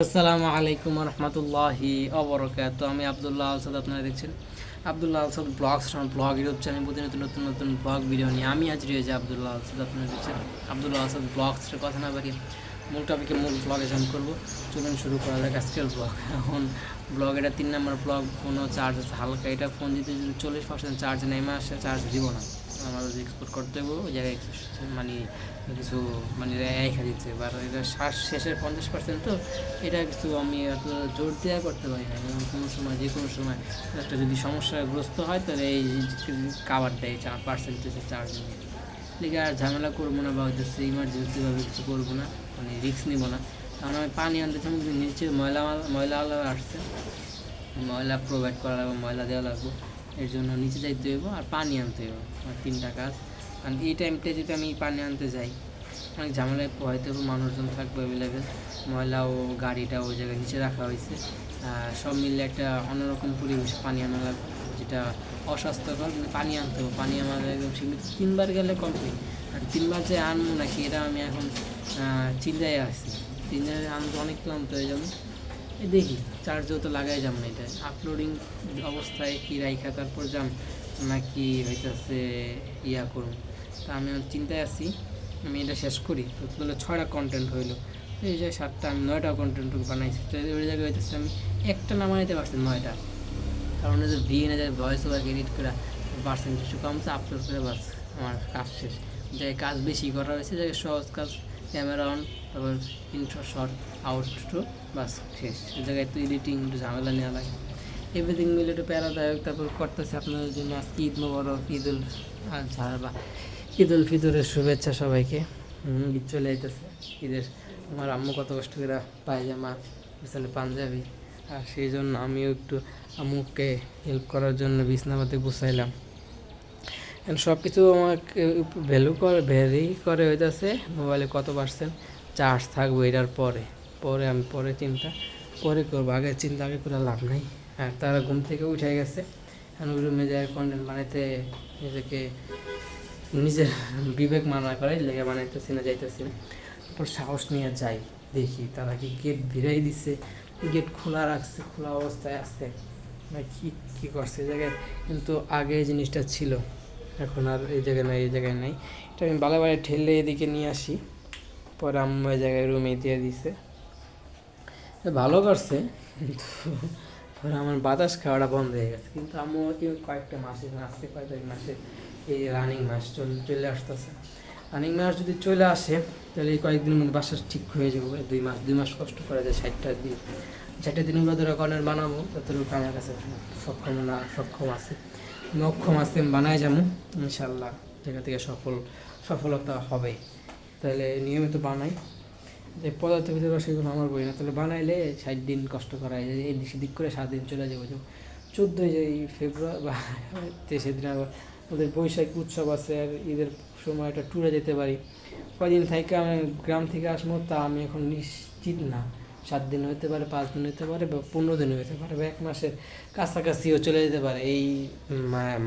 আসসালামু আলাইকুম রহমতুল্লাহি অবরকাত। আমি আবদুল্লাহ আলসাদ, আপনারা দেখছেন Abdullah Alsad blogs blog YouTube channel. প্রতিনিয়ত নতুন নতুন ব্লগ ভিডিও নিয়ে আমি আজ রয়েছে আবদুল্লাহ আলসাদ, আপনারা দেখছেন আবদুল্লাহ আলসাদ ব্লগসের কথা না বাড়িয়ে মূল টপিকে মূল ব্লগে জয়েন করবো। চলুন শুরু করা যাক আজকের ব্লগ। এখন ব্লগ এটা 3 নম্বর ব্লগ। ফোনও চার্জ আছে হালকা, এটা ফোন দিতে যদি 40% চার্জ নেমে আসে চার্জ দিব না, আমাদের এক্সপোর্ট করতে হবে ওই জায়গায় মানে কিছু মানে রেখা দিচ্ছে বা এটা শ্বাস শেষের 50%, তো এটা কিছু আমি এত জোর দেওয়া করতে পারি না। এবং কোনো সময় যে কোনো সময় একটা যদি সমস্যাগ্রস্ত হয় তাহলে এই কাভার দেয় 4% চার্জ নিয়ে লিখে আর ঝামেলা করবো না, বা হচ্ছে ইমার্জেন্সিভাবে কিছু করবো না, মানে রিস্ক নিবো না। কারণ আমি পানি আনতে চাই, নিচে ময়লা আসছে, ময়লা প্রোভাইড করা লাগবে, ময়লা দেওয়া লাগবে, এর জন্য নিচে যাইতে হইব আর পানি আনতে হইব। আমার 3টা কাজ। কারণ এই টাইমটা যদি আমি পানি আনতে যাই অনেক ঝামেলায় পোহাইতে হবে, মানুষজন থাকবে অ্যাভেলেবেল, ময়লা ও গাড়িটা ওই জায়গায় নিচে রাখা হয়েছে, সব মিলে একটা অন্যরকম পরিবেশে পানি আনা লাগবে, যেটা অস্বাস্থ্যকর। কিন্তু পানি আনতে হবে, পানি আমাদের একদম সীমিত, 3বার গেলে কমপ্লিট। আর 3বার যে আনবো নাকি এটা আমি এখন চিন্তায় আসছি। 3বার আনতে অনেক ক্লান্ত হয়ে যাবো, দেখি চার্জও তো লাগাই যাম না, এটা আপলোডিং অবস্থায় কি রাইখা তারপর যাম নাকি হইতেছে ইয়া করুন। তা আমি চিন্তায় আছি, আমি এটা শেষ করি। তো বলে 6টা কন্টেন্ট হইলো, এই যে 7টা আমি 9টা কন্টেন্ট বানাইছি, তো ওই জায়গায় হইতেছে আমি একটা না বানাইতে পারছি 9টা। কারণ যে ভিএনে যায় ভয়েস ওভার এডিট করে পার্সেন্ট কিছু কমছে, আপলোড করে বাস আমার কাজ শেষ। যে কাজ বেশি করা হয়েছে, যে সহজ কাজ, ক্যামেরা অন, তারপর ইন্ট্রো শর্ট আউটরো, বাস শেষ। এই জায়গায় একটু এডিটিং একটু ঝামেলা নেওয়া লাগে, এভরিথিং মিলে একটু প্যারাদায়ক। তারপর করতেছে আপনাদের জন্য আজকে ঈদ মোবারক, ঈদ উল ফিতরের শুভেচ্ছা সবাইকে। ঈদ চলে যাইতেছে, ঈদের আমার আম্মু কত কষ্ট করে পায়জামা পিছনে পাঞ্জাবি, আর সেই জন্য আমিও একটু আম্মুকে হেল্প করার জন্য বিছনাপাতি গুছাইলাম। সব কিছু আমাকে ভ্যারি করে হইতেছে মোবাইলে কত পার্সেন্ট চার্জ থাকবে, এটার পরে পরে আমি চিন্তা পরে করবো, আগে চিন্তা আগে করে লাভ নাই। আর তারা ঘুম থেকে উঠে গেছে, এখন ওই রুমে যায় কন্টেন্ট বানাইতে, নিজেকে নিজের বিবেক মানা করে লেগে বানাইতেছি না, যাইতেছি না। তারপর সাহস নিয়ে যাই, দেখি তারা কি গেট ভিড়াই দিচ্ছে, গেট খোলা রাখছে, খোলা অবস্থায় আছে না কী করছে এই জায়গায়। কিন্তু আগে এই জিনিসটা ছিল, এখন আর এই জায়গায় নাই, এই জায়গায় নাই। এটা আমি বালে ঠেলে এদিকে নিয়ে আসি, পরে আম্মু এই জায়গায় রুমে দিয়ে দিছে, ভালো করছে। কিন্তু পরে আমার বাতাস খাওয়াটা বন্ধ হয়ে গেছে। কিন্তু আম্মু কয়েকটা মাসে, আজকে কয়েক মাসে এই রানিং মাস চলে আসতেছে। রানিং মাস যদি চলে আসে তাহলে এই কয়েকদিনের মধ্যে বাসা ঠিক হয়ে যাবো। 2 মাস কষ্ট করে যায়, 60টা দিন ধরে কর্নার বানাবো, যতটুকু আমার কাছে সক্ষম আছে আমি বানাই যাবো ইনশাল্লাহ। জায়গা থেকে সফলতা হবে। তাহলে নিয়মিত বানাই, যে পদার্থ ভিতরে সেগুলো আমার বই না, তাহলে বানাইলে 60 দিন কষ্ট করা যায়, এই দিক করে 7 দিন চলে যাবো। 14ই যে ফেব্রুয়ারি বা সেদিন আবার ওদের বৈশাখী উৎসব আছে, আর ঈদের সময় একটা ট্যুরে যেতে পারি। কয়দিন থেকে আমি গ্রাম থেকে আসবো তা আমি এখন নিশ্চিত না। 7 দিন হতে পারে, 5 দিন হতে পারে, বা 15 দিন হতে পারে, বা 1 মাসের কাছাকাছিও চলে যেতে পারে। এই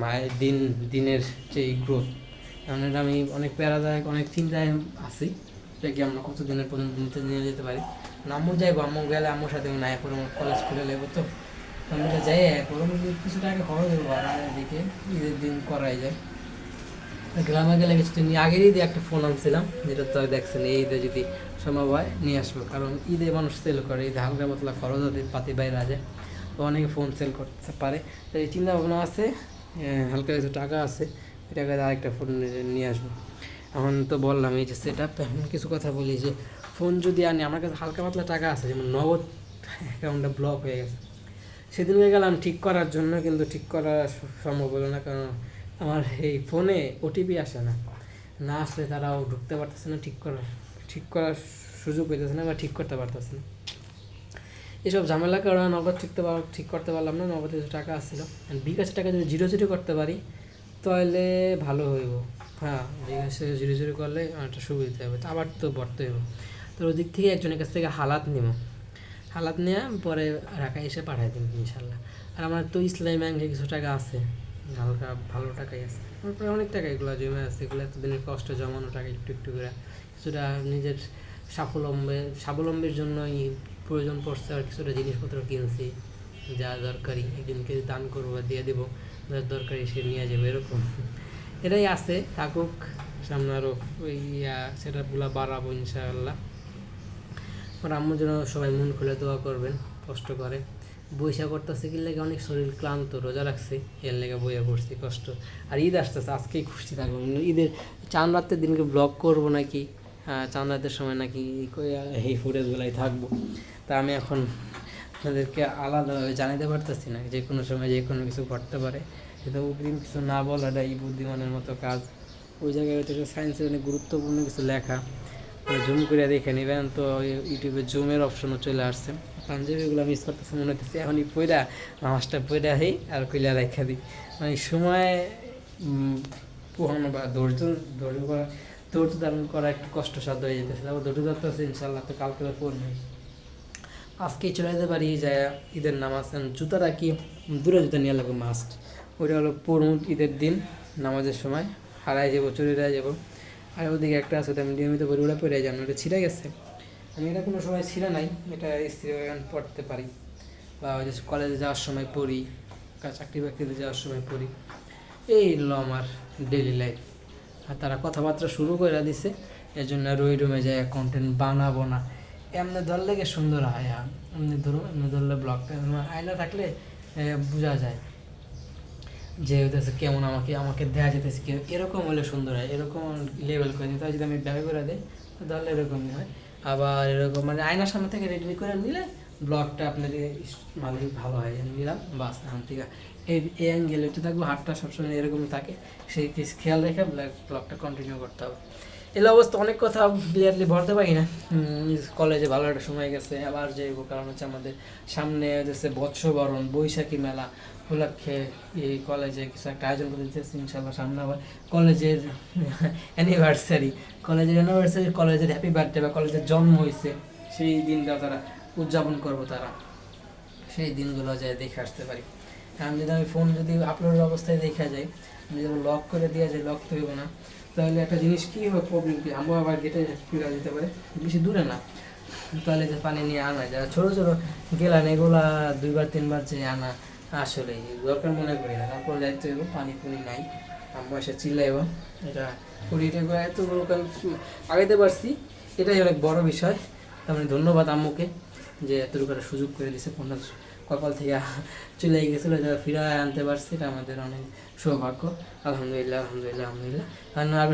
মায়ের দিনের যে গ্রোথ, কারণ এটা আমি অনেক প্যারাদায়ক, অনেক চিন্তায় আছি যে কি আমরা কত দিনের পর্যন্ত নিয়ে যেতে পারি। আম্মু যাইবো, আম্মু গেলে আম্মুর সাথে না এখন আমার কলেজ খুলে নেবো, তো আমরা যাই এখন কিছু টাকা খরচ দেবো, আর এদিকে ঈদের দিন করাই যায়। গ্রামে গেলে কিছুদিন আগের ঈদে একটা ফোন আনছিলাম, যেটা তো দেখছেন, এই ঈদে যদি সম্ভব হয় নিয়ে আসবো। কারণ ঈদে মানুষ সেল করে, ঈদে হালকা পাতলা খরচ পাতি বাইরে যায়, তো অনেকে ফোন সেল করতে পারে। তো এই চিন্তা ভাবনা আছে, হালকা কিছু টাকা আছে, এই টাকা দিয়ে আরেকটা ফোন নিয়ে আসবো। এখন তো বললাম এই যে সেট আপ, এখন কিছু কথা বলি যে ফোন যদি আনি, আমার কাছে হালকা পাতলা টাকা আছে, যেমন নগদ অ্যাকাউন্টটা ব্লক হয়ে গেছে। সেদিনকে গেলাম ঠিক করার জন্য, কিন্তু ঠিক করা সম্ভব হলো না, কারণ আমার এই ফোনে ওটিপি আসে না, না আসলে তারাও ঢুকতে পারতেছে না, ঠিক করার সুযোগ পেতেছে না, বা ঠিক করতে পারতেছে না। এসব ঝামেলা কারণে নগদ ঠিক করতে পারলাম না। নগদ কিছু টাকা আসছিলো, বিকাশের টাকা যদি 0 করতে পারি তাহলে ভালো হইব। হ্যাঁ, বিকাশে 0 করলে একটা সুবিধা হবে, তো আবার তো বর্তে হইব। তো ওদিক থেকে একজনের কাছ থেকে হালাত নিয়ে পরে ঢাকায় এসে পাঠাই দিন ইনশাল্লাহ। আর আমার তো ইসলামী ব্যাংকে কিছু টাকা আছে, হালকা ভালো টাকাই আছে, তারপরে অনেক টাকা এগুলো জমে আছে, এগুলো এতদিনের কষ্ট জমানো টাকা একটু একটু করে কিছুটা নিজের স্বাবলম্বীর জন্য প্রয়োজন পড়ছে আর কিছুটা জিনিসপত্র কিনছি, যা দরকারি একদিনকে দান করবো বা দিয়ে দেবো, যার দরকারি সে নিয়ে যাবে, এরকম এটাই আছে। থাকুক, সামনে আরও ওই সেটাগুলো বাড়াবো ইনশাআল্লাহ। আমার আম্মুর জন্য সবাই মন খুলে দোয়া করবেন। কষ্ট করে বইসা করতেছে, কি লেগে অনেক শরীর ক্লান্ত, রোজা রাখছে, এর লেগে বইয়া পড়ছি কষ্ট। আর ঈদ আসতেছে, আজকেই খুশি থাকবো। ঈদের চাঁদ রাতের দিনকে ব্লগ করবো নাকি, চাঁদ রাতের সময় নাকি এই ফুটেজগুলাই থাকবো। তা আমি এখন আপনাদেরকে আলাদাভাবে জানাতে পারতেছি না, যে কোনো সময় যে কোনো কিছু ঘটতে পারে। কিন্তু অগ্রিম কিছু না বলাটা এই বুদ্ধিমানের মতো কাজ। ওই জায়গায় হয়তো সায়েন্সের অনেক গুরুত্বপূর্ণ কিছু লেখা, জুম করে দেখে নেবেন। তো ইউটিউবে জুমের অপশনও চলে আসছে। পাঞ্জাবিগুলো মিস করতেছে, মনে হচ্ছে এখনই পয়রা নামাজটা পয়রা হই আর কইলা রেখা দিই। মানে সময় পোহানো বা ধৈর্য ধারণ করা একটু কষ্টসাধ্য হয়ে যেতেছে। তারপর ধৈর্য ধরতেছে, ইনশাল্লাহ তো কালকে পড়বে। আজকেই চলে যেতে পারি যায় ঈদের নামাজ। জুতাটা কি দূরে জুতা নিয়ে লাগবে মাস্ট, ওইটা হলো পড়ুন ঈদের দিন নামাজের সময়, হারাই যাবো, চুরি হয়ে যাবো। আর ওদিকে একটা আছে, আমি নিয়মিত পড়ি, ওটা পড়ে যান, ওটা ছিঁড়ে গেছে। আমি এটা কোনো সময় ছিঁড়ে নাই, এটা স্ত্রী পড়তে পারি, বা ওই যে কলেজে যাওয়ার সময় পড়ি, চাকরি বাকরিতে যাওয়ার সময় পড়ি। এই হলো আমার ডেইলি লাইফ। আর তারা কথাবার্তা শুরু করে দিছে, এর জন্য আর ওই রুমে যায় কন্টেন্ট বানাবো না। এমনি ধরলে কি সুন্দর হয়, এমনি ধরুন, এমনি ধরলে ব্লগটা আয়না থাকলে বোঝা যায় যে হইতেছে কেমন আমাকে দেওয়া যেতেছে, এরকম হলে সুন্দর হয়, এরকম লেভেল করে দিতে হয়। যদি আমি ব্যাগে করে দিই তাহলে এরকমই হয়। আবার এরকম মানে আয়নার সামনে থেকে রেডি করে নিলে ব্লগটা আপনাদের মানে ভালো হয়। নিলাম বাস, এখন ঠিক আছে, এই অ্যাঙ্গেল একটু থাকবো, হাতটা সবসময় এরকমই থাকে, সেই খেয়াল রেখে ব্লগটা কন্টিনিউ করতে হবে। এর অবস্থা অনেক কথা ক্লিয়ারলি বলতে পারি না। কলেজে ভালো একটা সময় গেছে, আবার যাইব, কারণ হচ্ছে আমাদের সামনে হচ্ছে বৎসবরণ, বৈশাখী মেলা উপলক্ষে এই কলেজে কিছু একটা আয়োজন করে দিতেছি ইনশাল্লাহ। সামনে আবার কলেজের অ্যানিভার্সারি, কলেজের হ্যাপি বার্থডে বা কলেজের জন্ম হয়েছে, সেই দিনটা তারা উদযাপন করবো, তারা সেই দিনগুলো যায় দেখে আসতে পারি। আমি যদি ফোন যদি আপলোডের অবস্থায় দেখা যায়, আমি যদি লক করে দেওয়া যায়, লক তো হইব না, তাহলে একটা জিনিস কী হবে, প্রবলেম কি, আমরা আবার গেটে ফিরে যেতে পারে, বেশি দূরে না, তাহলে যে পানি নিয়ে আনা যায়। ছোটো ছোটো গেলান এগুলা 2বার 3বার যে আনা আসলে দরকার মনে করি না। তারপর যাইতে হইব, পানি পুনি নাই, আম্মু এসে চিল্লাইব, এটা কুড়িটা করে এত বড় আগাইতে পারছি, এটাই অনেক বড় বিষয়। তার মানে ধন্যবাদ আম্মুকে যে এতটুকু একটা সুযোগ করে দিছে। ফোনটা কপাল থেকে চলে গেছিলো, যারা ফিরায় আনতে পারছি, এটা আমাদের অনেক সৌভাগ্য। আলহামদুলিল্লাহ আলহামদুলিল্লাহ আলহামদুলিল্লাহ। কারণ আর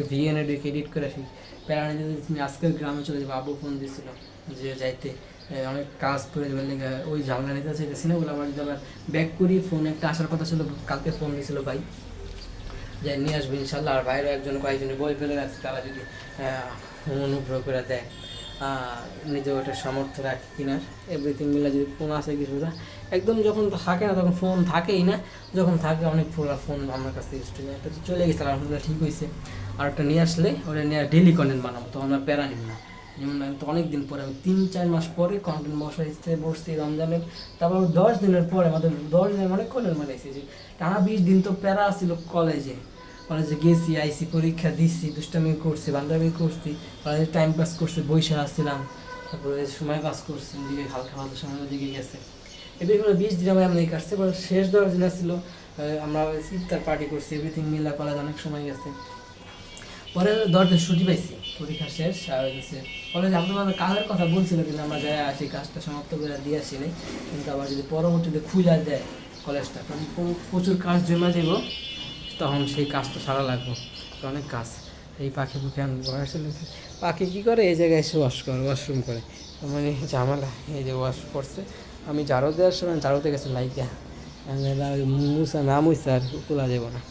ভিএনএ এডিট করে আসি, প্যারা নিতে তুমি আজকের গ্রামে চলে যাবো, আব্বু ফোন দিয়েছিল যে যাইতে অনেক কাজ করে দেবেন, ওই ঝামেলা নিতে চাইতেছি না বলে, আবার যদি আবার ব্যাক করি, ফোন একটা আসার কথা ছিল, কালকে ফোন দিয়েছিল ভাই যে নিয়ে আসবে ইনশাল্লাহ। আর বাইরে কয়েকজনে বই ফেলে রাখছে, তারা যদি অনুগ্রহ করে দেয়, নিজে ওটা সামর্থ্য রাখি কিনার এভরিথিং মিলে, যদি ফোন আসে কিছুটা একদম, যখন থাকে না তখন ফোন থাকেই না, যখন থাকে অনেক ফোন আমার কাছ থেকে স্টুডেন্ট একটা চলে গেছে, আলহামদুলিল্লাহ ঠিক হয়েছে। আর একটা নিয়ে আসলে ওটা নিয়ে ডেলি কন্টেন্ট বানাবো, তো আমরা প্যারা নিব না। যেমন আমি তো অনেক দিন পরে, আমি 3-4 মাস পরে কন্টেন্ট বসছি রমজানের, তারপর 10 দিনের পরে, আমাদের 10 দিনের মানে কন্টেন্ট বানাইছি, যে টানা 20 দিন তো প্যারা ছিল। কলেজে গেছি, আইসি, পরীক্ষা দিচ্ছি, দুষ্টামি করছি, বান্ধবী করছি, কলেজে টাইম পাস করছি, বইসা আসছিলাম, তারপরে সময় পাস করছি, দিকে হালকা হালকা সময় দিকে গেছে। এবার 20 দিন আমার এমনি কাটছে। এবার শেষ 10 দিন ছিল, আমরা ইফতার পার্টি করছি, এভরিথিং মিলা কলেজ অনেক সময় গেছে। পরে 10 দিন ছুটি পাইছি, পরীক্ষা শেষ আর গেছে কলেজ। আপনার কাজের কথা বলছিল, কিন্তু আমরা যাই আসি, কাজটা সমাপ্ত করে দিয়ে আসি নাই। কিন্তু আবার যদি পরবর্তীতে খুলে দেয় কলেজটা, কারণ প্রচুর কাজ জমা যাব, তখন সেই কাজটা সারা লাগবে, অনেক কাজ। এই পাখি পুখি আসলে পাখি কী করে, এই জায়গায় এসে ওয়াশরুম করে, মানে ঝামেলা। এই যে ওয়াশ করছে, আমি ঝাড়ু দেওয়ার সময় ঝাড়ুতে গেছে লাইকা মুসা নাম হইছে, আর তোলা যাব না।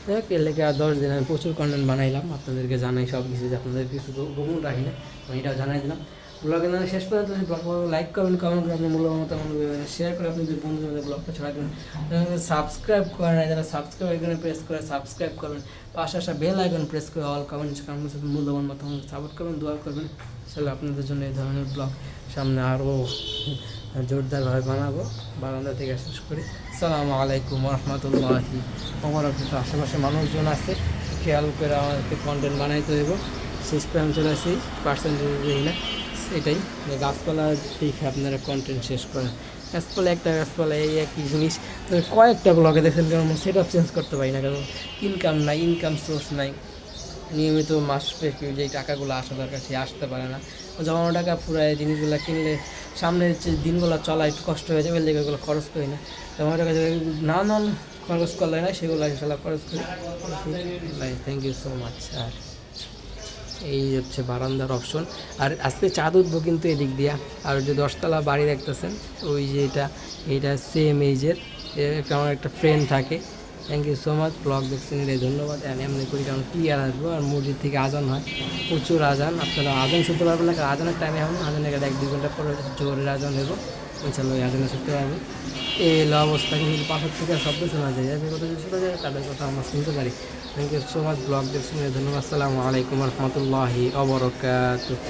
যাই হোক, এর লেগে আর 10 দিন আমি প্রচুর কন্টেন্ট বানাইলাম, আপনাদেরকে জানাই সব কিছু, যে আপনাদের কিছু গোপন রাখি না, আমি এটাও জানাই দিলাম। ব্লগে জানাই শেষ পর্যন্ত ব্লগ লাইক করবেন, কমেন্ট করে আপনি মূল্যবান মতামত শেয়ার করে আপনি যদি বন্ধুদের মধ্যে ব্লগটা ছড়াবেন। সাবস্ক্রাইব করেন না যারা, সাবস্ক্রাইব আইকনে প্রেস করে সাবস্ক্রাইব করবেন, পাশে আসা বেল আইকন প্রেস করে অল কমেন্টস করার সাথে মূল্যবান মতামত সাপোর্ট করবেন, দোয়া করবেন। আসলে আপনাদের জন্য এই ধরনের ব্লগ সামনে আরও জোরদারভাবে বানাবো। বারান্দা থেকে শেষ করি। আসসালামু আলাইকুম রহমতুল্লাহি ওবারাকাতুহু। আশেপাশে মানুষজন আছে, খেয়াল করে আমাদেরকে কন্টেন্ট বানাইতে হইব। শেষ পর্যন্ত চলে আসি, পার্সেন্টেজ দিই না। এটাই যে গাছপালা দেখে আপনারা কন্টেন্ট শেষ করেন। গাছপালা একটা গাছপালা এই একই জিনিস কয়েকটা ব্লগে দেখেন, কারণ সেট আপ চেঞ্জ করতে পারি না, কারণ ইনকাম নাই, ইনকাম সোর্স নাই। নিয়মিত মাস পেপি যেই টাকাগুলো আসা দরকার সে আসতে পারে না। জমানো টাকা পুরায় জিনিসগুলো কিনলে সামনের যে দিনগুলো চলা একটু কষ্ট হয়ে যাবে, এগুলো খরচ করি না। জমানো টাকা নানান খরচ করলে না সেগুলো ইনশাল্লাহ খরচ করি। ভাই থ্যাংক ইউ সো মাচ। আর এই হচ্ছে বারান্দার অপশন। আর আজকে চাঁদ উঠবো কিন্তু এদিক দিয়া। আর যে 10তলা বাড়ি দেখতেছেন ওই যে এইটা সেম এইজের আমার একটা ফ্রেন্ড থাকে। Thank you so much. Blog দেখছেন এটাই ধন্যবাদ। আমি এমনি করি কারণ ক্লিয়ার আসবো। আর মসজিদ থেকে আজান হয়, প্রচুর আজান, আপনারা আজান শুনতে পারবেন না, কারণ আজানের টাইমে এখন আজানের 1-2 ঘন্টা পরে জোরের আজান দেবো, ইনশাল্লাহ ওই আজানে শুনতে পারবো। এই হলো অবস্থা, কিন্তু পাশের থেকে শব্দ শোনা যায়, যাদের কথা শোনা যায় তাদের কথা আমরা শুনতে পারি। Thank you so much. Blog দেখছেন ধন্যবাদ। আসসালামু আলাইকুম রহমতুল্লাহি ওয়া বারাকাতুহু।